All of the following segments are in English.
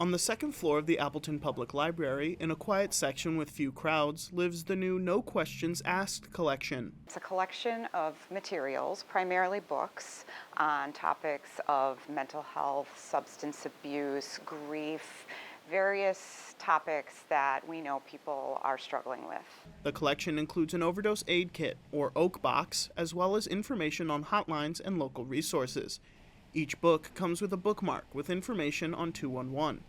On the second floor of the Appleton Public Library, in a quiet section with few crowds, lives the new No Questions Asked collection. It's a collection of materials, primarily books, on topics of mental health, substance abuse, grief, various topics that we know people are struggling with. The collection includes an overdose aid kit, or OAK box, as well as information on hotlines and local resources. Each book comes with a bookmark with information on 211.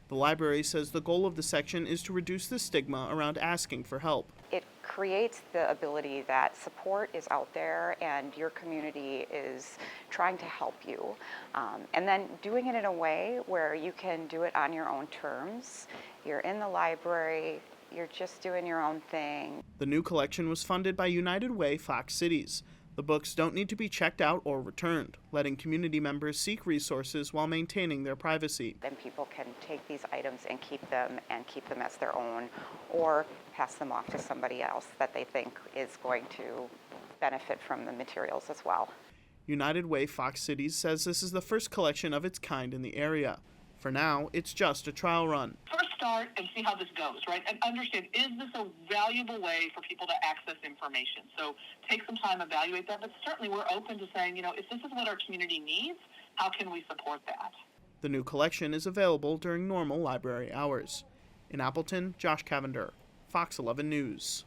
The library says the goal of the section is to reduce the stigma around asking for help. It creates the ability that support is out there and your community is trying to help you. And then doing it in a way where you can do it on your own terms. You're in the library, you're just doing your own thing. The new collection was funded by United Way Fox Cities. The books don't need to be checked out or returned, letting community members seek resources while maintaining their privacy. Then people can take these items and keep them as their own, or pass them off to somebody else that they think is going to benefit from the materials as well. United Way Fox Cities says this is the first collection of its kind in the area. For now, it's just a trial run. First start and see how this goes, right? And understand, is this a valuable way for people to access information? So take some time, evaluate that, but certainly we're open to saying, if this is what our community needs, how can we support that? The new collection is available during normal library hours. In Appleton, Josh Cavender, Fox 11 News.